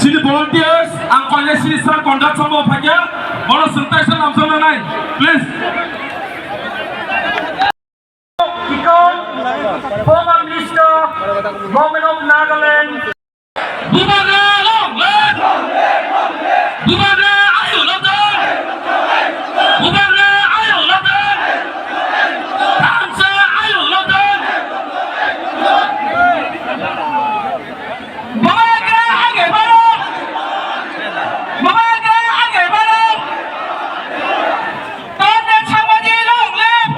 Sini volunteers, angkanya sini serang kondak sama opaja. Bono sentai sa lamsok na nai, please. Kikon, former Minister, Government of Nagaland. Bubagra long land. Bubagra ayo latan. Bubagra ayo latan. Tansa ayo latan. Bubagra age baro. Bubagra age baro. Tanda chamaji long land.